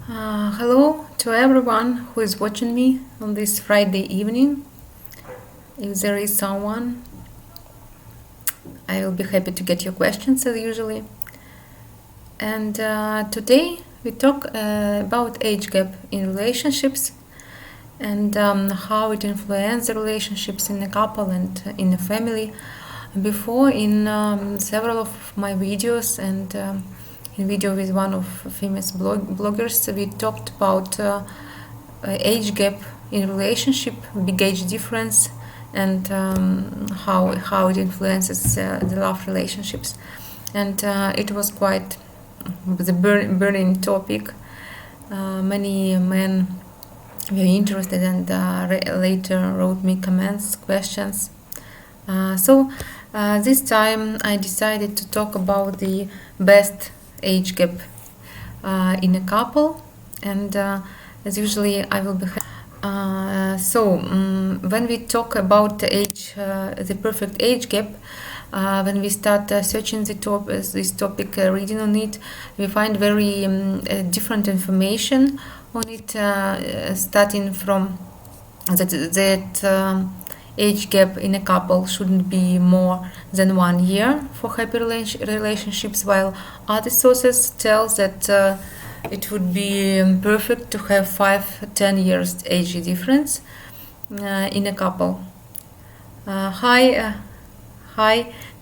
Hello to everyone who is watching me on this Friday evening. If there is someone, I will be happy to get your questions as usually. And today we talk about age gap in relationships and how it influences the relationships in a couple and in a family. Before, in several of my videos and in video with one of famous bloggers, we talked about age gap in relationship, big age difference, and how it influences the love relationships. And it was quite the burning topic. Many men were interested and later wrote me comments, questions. So this time I decided to talk about the best age gap in a couple, and as usually I will be when we talk about the age, the perfect age gap, when we start searching this topic, reading on it, we find very different information on it, starting from that age gap in a couple shouldn't be more than 1 year for happy relationships, while other sources tell that it would be perfect to have 5-10 years age difference in a couple. Hi,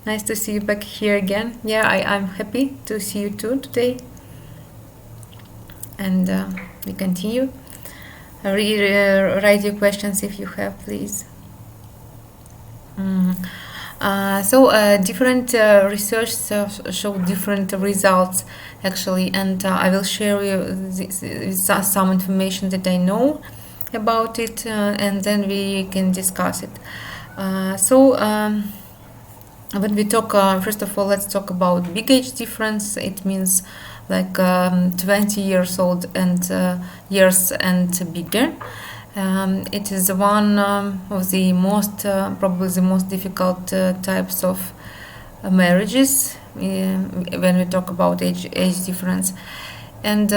nice to see you back here again. Yeah, I'm happy to see you too today. And we continue. Write your questions if you have, please. Different research show different results actually, and I will share you some information that I know about it, and then we can discuss it. When we talk, first of all, let's talk about big age difference. It means like 20 years old and years and bigger. It is one of the most, probably the most difficult types of marriages when we talk about age difference. And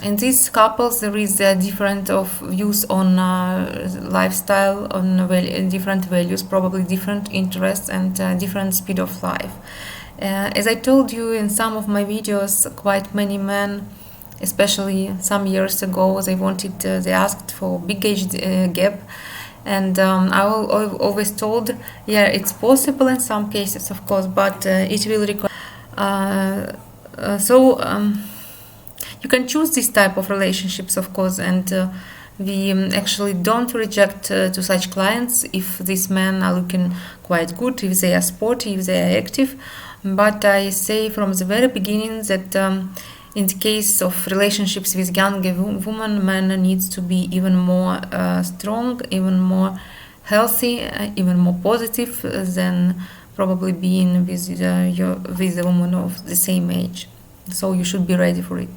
in these couples, there is a different of views on lifestyle, on different values, probably different interests and different speed of life. As I told you in some of my videos, quite many men, especially some years ago, they asked for big age gap, and I always told, yeah, it's possible in some cases, of course, but it will require. You can choose this type of relationships, of course, and we actually don't reject to such clients if these men are looking quite good, if they are sporty, if they are active. But I say from the very beginning that in the case of relationships with younger women, man needs to be even more strong, even more healthy, even more positive than probably being with a woman of the same age. So you should be ready for it.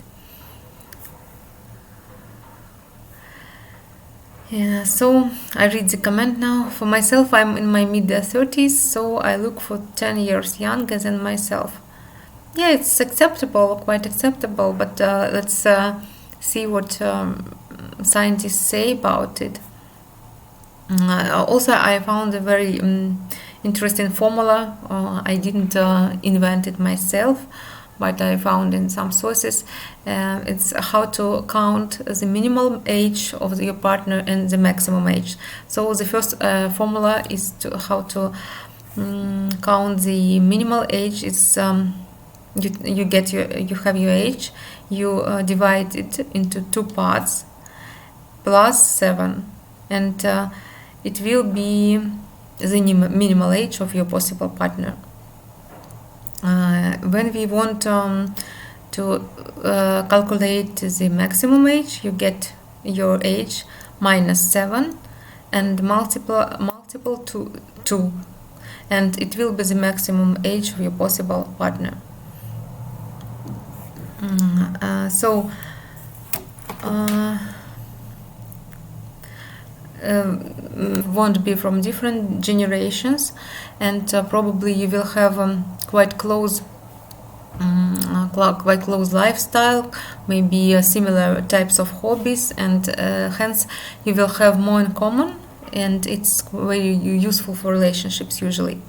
Yeah, so I read the comment now. For myself, I'm in my mid-30s, so I look for 10 years younger than myself. Yeah, it's acceptable, quite acceptable, but let's see what scientists say about it. Also, I found a very interesting formula. I didn't invent it myself, but I found in some sources. It's how to count the minimal age of your partner and the maximum age. So the first formula is how to count the minimal age. It's you have your age, you divide it into 2 parts plus 7, and it will be the minimal age of your possible partner. When we want to calculate the maximum age, you get your age minus 7 and multiple to 2, and it will be the maximum age of your possible partner. Won't be from different generations, and probably you will have quite close quite close lifestyle, maybe similar types of hobbies, and hence you will have more in common, and it's very useful for relationships usually.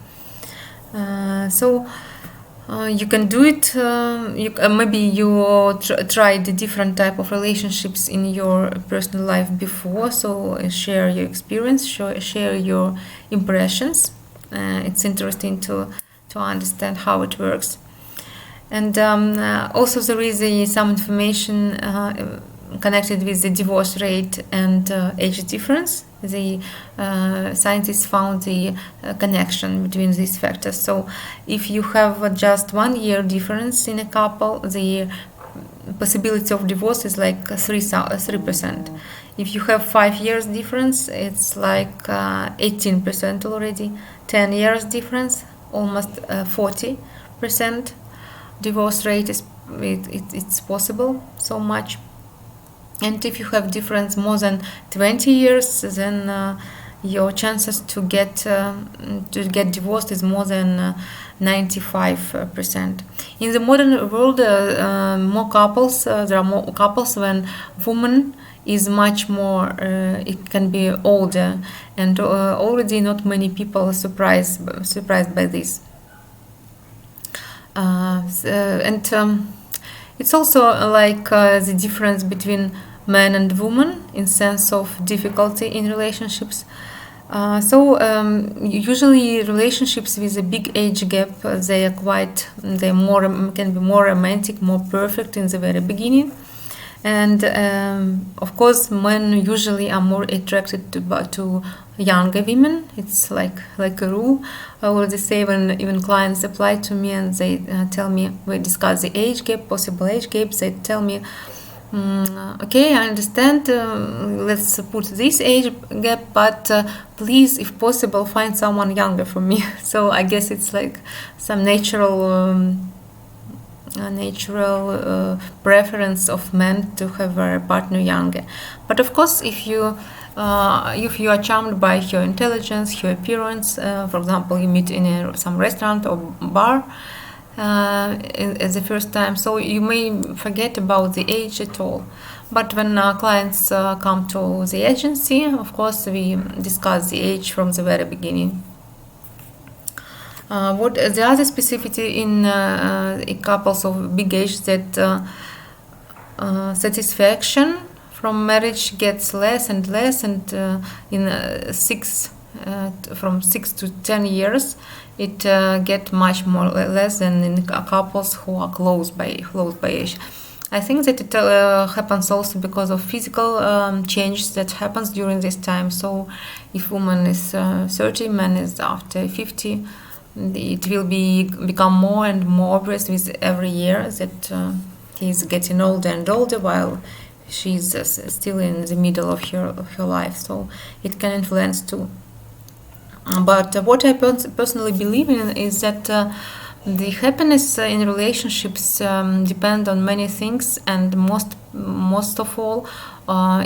You can do it. Maybe you tried a different type of relationships in your personal life before, so share your experience, share your impressions. It's interesting to understand how it works. And also there is some information connected with the divorce rate and age difference. The scientists found the connection between these factors. So if you have just 1 year difference in a couple, the possibility of divorce is like 3%. If you have 5 years difference, it's like 18% already. 10 years difference, almost 40% divorce rate is it's possible so much. And if you have difference more than 20 years, then your chances to get divorced is more than 95%. In the modern world, more couples. There are more couples when woman is much more. It can be older, and already not many people are surprised by this. It's also like the difference between man and woman in sense of difficulty in relationships. Usually relationships with a big age gap, they can be more romantic, more perfect in the very beginning. And of course, men usually are more attracted to younger women. It's like a rule. I already say when even clients apply to me and they tell me, we discuss the age gap, possible age gaps, they tell me, okay, I understand, let's put this age gap, but please, if possible, find someone younger for me. So I guess it's like some natural preference of men to have a partner younger. But of course, if you are charmed by her intelligence, her appearance, for example, you meet in some restaurant or bar at the first time, so you may forget about the age at all. But when clients come to the agency, of course, we discuss the age from the very beginning. What the other specificity in couples of big age, that satisfaction from marriage gets less and less, and from 6 to 10 years, it gets much more less than in couples who are close by age. I think that it happens also because of physical change that happens during this time. So if woman is 30, man is after 50, it will become more and more obvious with every year that he's getting older and older while she's still in the middle of her life. So it can influence too. But what I personally believe in is that the happiness in relationships depend on many things, and most of all,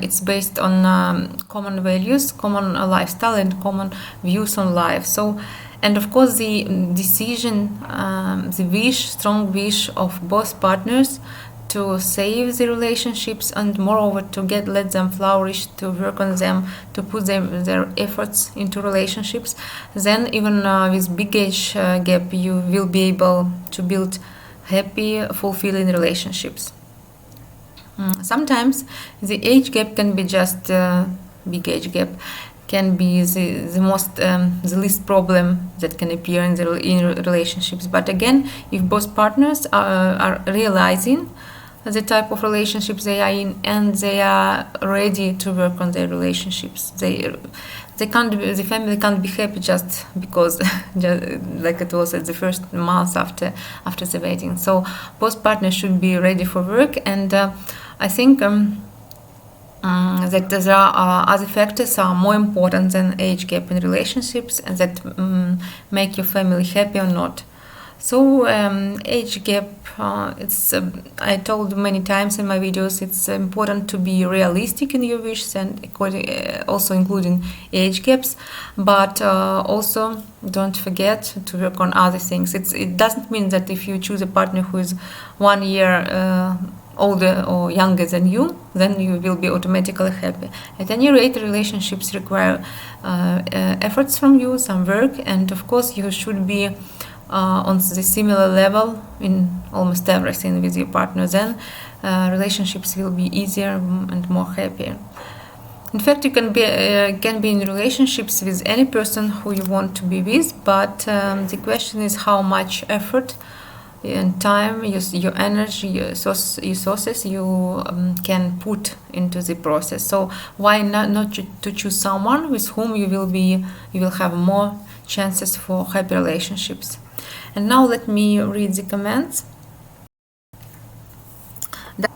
it's based on common values, common lifestyle, and common views on life. So, and of course, the decision, the strong wish of both partners to save the relationships, and moreover to let them flourish, to work on them, to put their efforts into relationships, then even with big age gap, you will be able to build happy, fulfilling relationships. Sometimes the age gap can be just big age gap, can be the least problem that can appear in relationships. But again, if both partners are realizing the type of relationships they are in, and they are ready to work on their relationships, the family can't be happy just because like it was at the first month after the wedding. So both partners should be ready for work, and I think that there are other factors are more important than age gap in relationships, and that make your family happy or not. So age gap, it's I told many times in my videos, it's important to be realistic in your wishes and also including age gaps, but also don't forget to work on other things. It doesn't mean that if you choose a partner who is 1 year older or younger than you, then you will be automatically happy. At any rate, relationships require efforts from you, some work, and of course you should be on the similar level in almost everything with your partner. Then relationships will be easier and more happier. In fact, you can be in relationships with any person who you want to be with, but the question is how much effort and time, your energy, your resources you can put into the process. So why not to choose someone with whom you will have more chances for happy relationships. And now let me read the comments.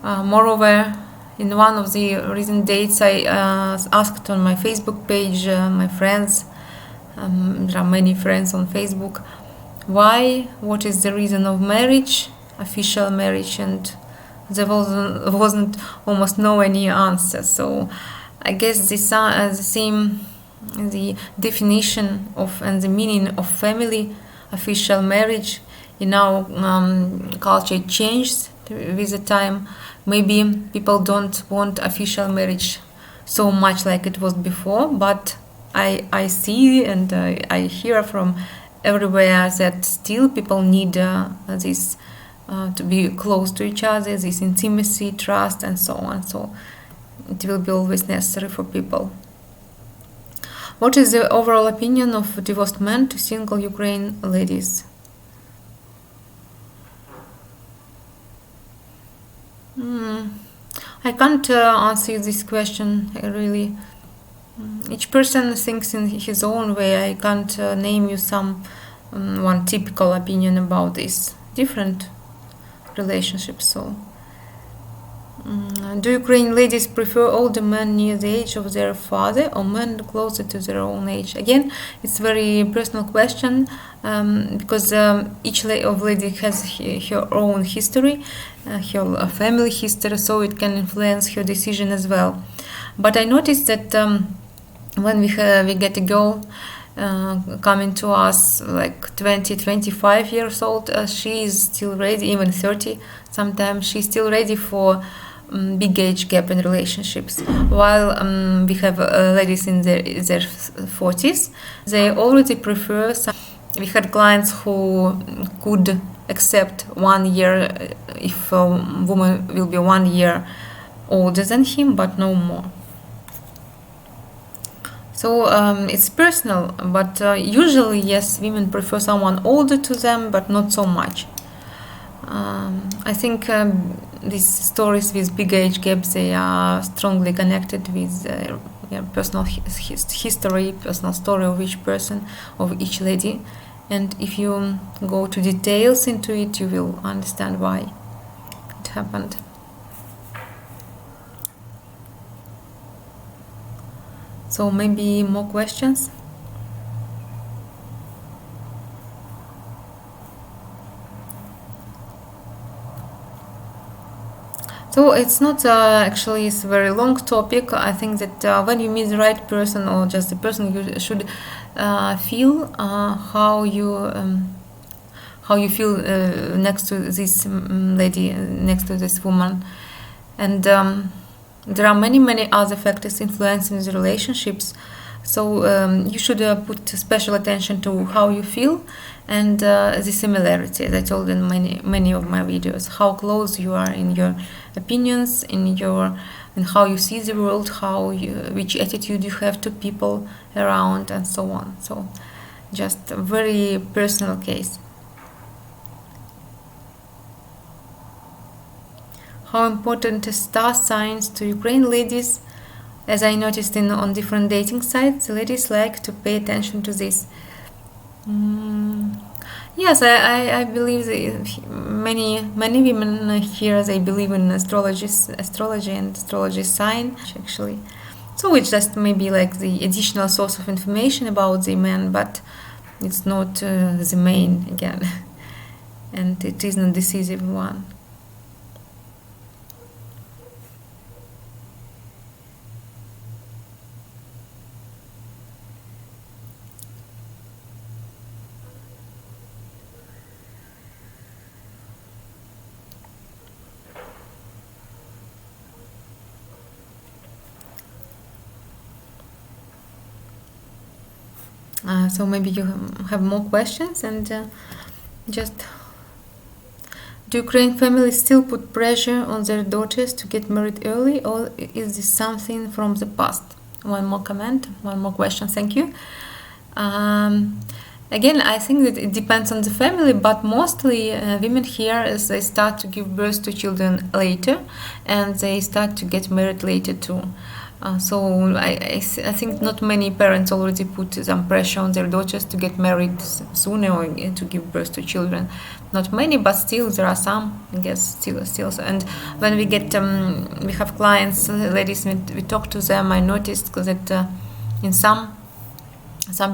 Moreover, in one of the recent dates, I asked on my Facebook page my friends, there are many friends on Facebook, what is the reason of marriage, official marriage, and there wasn't almost no any answer. So I guess the definition of and the meaning of family, official marriage in our culture changed with the time. Maybe people don't want official marriage so much like it was before, but I see and I hear from everywhere that still people need this to be close to each other, this intimacy, trust, and so on. So it will be always necessary for people. What is the overall opinion of divorced men to single Ukraine ladies? I can't answer this question really. Each person thinks in his own way. I can't name you one typical opinion about this. Different relationships. So, do Ukrainian ladies prefer older men near the age of their father or men closer to their own age? Again, it's a very personal question because each of lady has her own history, her family history, so it can influence her decision as well. But I noticed that when we get a girl coming to us like 20-25 years old, she is still ready, even 30 sometimes, she's still ready for big age gap in relationships, while we have ladies in their 40s, they already prefer we had clients who could accept 1 year if a woman will be 1 year older than him, but no more. So it's personal, but usually, yes, women prefer someone older to them, but not so much. I think these stories with big age gaps, they are strongly connected with personal history, personal story of each person, of each lady. And if you go to details into it, you will understand why it happened. So maybe more questions? So it's not actually it's a very long topic. I think that when you meet the right person or just the person, you should feel how you feel next to this lady, next to this woman, and there are many other factors influencing the relationships. So you should put special attention to how you feel and the similarity, as I told in many of my videos, how close you are in your opinions, in how you see the world, which attitude you have to people around, and so on. So just a very personal case. How important is star signs to Ukrainian ladies? As I noticed on different dating sites, the ladies like to pay attention to this. Yes, I believe many women here, they believe in astrology and astrology sign actually. So it's just maybe like the additional source of information about the men, but it's not the main again. and it isn't a decisive one. So maybe you have more questions, and just, do Ukrainian families still put pressure on their daughters to get married early, or is this something from the past? One more comment, one more question, thank you. Again, I think that it depends on the family, but mostly women here, as they start to give birth to children later, and they start to get married later too. So I think not many parents already put some pressure on their daughters to get married sooner or to give birth to children. Not many, but still there are some, I guess, still. And when we get, we have clients, ladies, we talk to them, I noticed that in some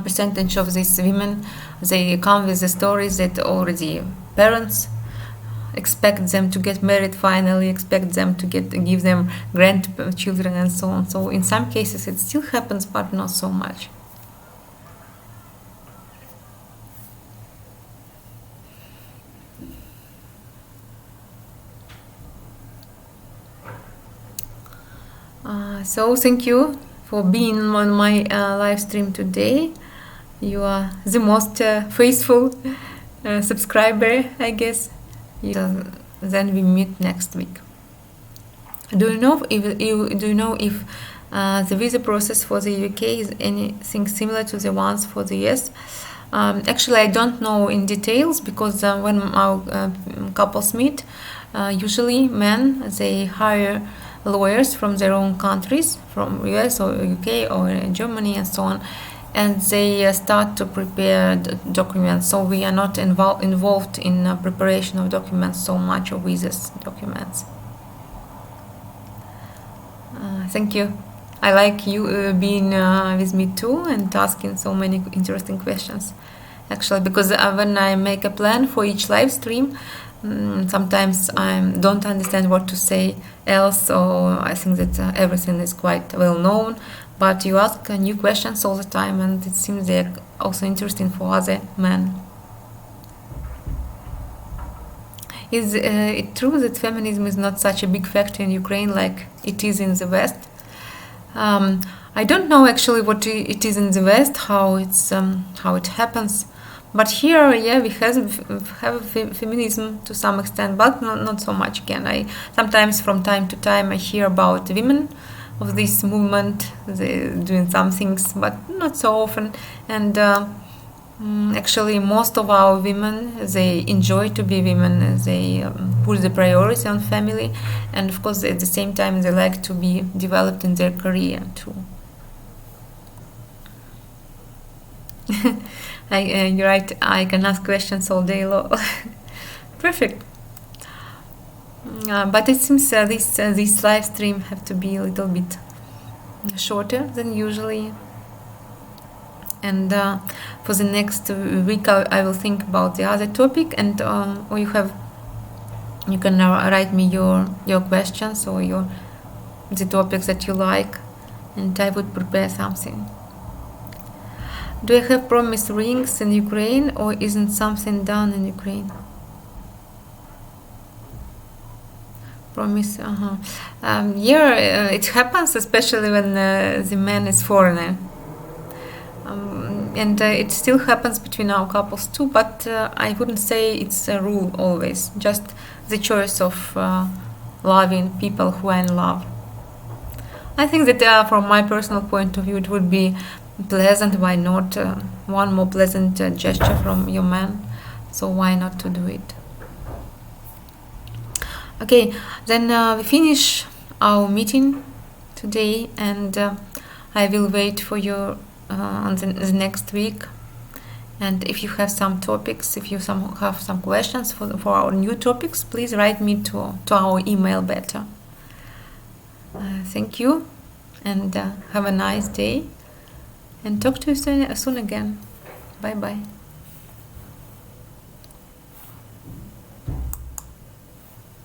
percentage of these women, they come with the stories that already parents expect them to get married finally, expect them to give them grandchildren and so on. So in some cases it still happens, but not so much. So thank you for being on my live stream today. You are the most faithful subscriber, I guess. Then we meet next week. Do you know if the visa process for the UK is anything similar to the ones for the US? Actually, I don't know in details, because when our couples meet, usually men, they hire lawyers from their own countries, from US or UK or Germany and so on, and they start to prepare documents. So we are not involved in preparation of documents so much, or visas documents. Thank you. I like you being with me too and asking so many interesting questions. Actually, because when I make a plan for each live stream, sometimes I don't understand what to say else, or I think that everything is quite well known, but you ask new questions all the time, and it seems they're also interesting for other men. Is it true that feminism is not such a big factor in Ukraine like it is in the West? I don't know actually what it is in the West, how it happens. But here, yeah, we have feminism to some extent, but not so much. Again, I sometimes, from time to time, I hear about women of this movement. They're doing some things, but not so often. And actually, most of our women, they enjoy to be women. They put the priority on family, and of course, at the same time, they like to be developed in their career too. You're right, I can ask questions all day long. Perfect. But it seems this live stream have to be a little bit shorter than usually. And for the next week, I will think about the other topic, and or you can write me your questions or the topics that you like, and I would prepare something. Do I have promise rings in Ukraine, or isn't something done in Ukraine? Promise, yeah, it happens, especially when the man is foreigner. And it still happens between our couples too, but I wouldn't say it's a rule always, just the choice of loving people who are in love. I think that from my personal point of view, it would be pleasant. Why not one more pleasant gesture from your man? So why not to do it? Okay, then we finish our meeting today, and I will wait for you on the next week. And if you have some topics, if you have some questions for our new topics, please write me to our email better. Thank you, and have a nice day. And talk to you soon again. Bye bye.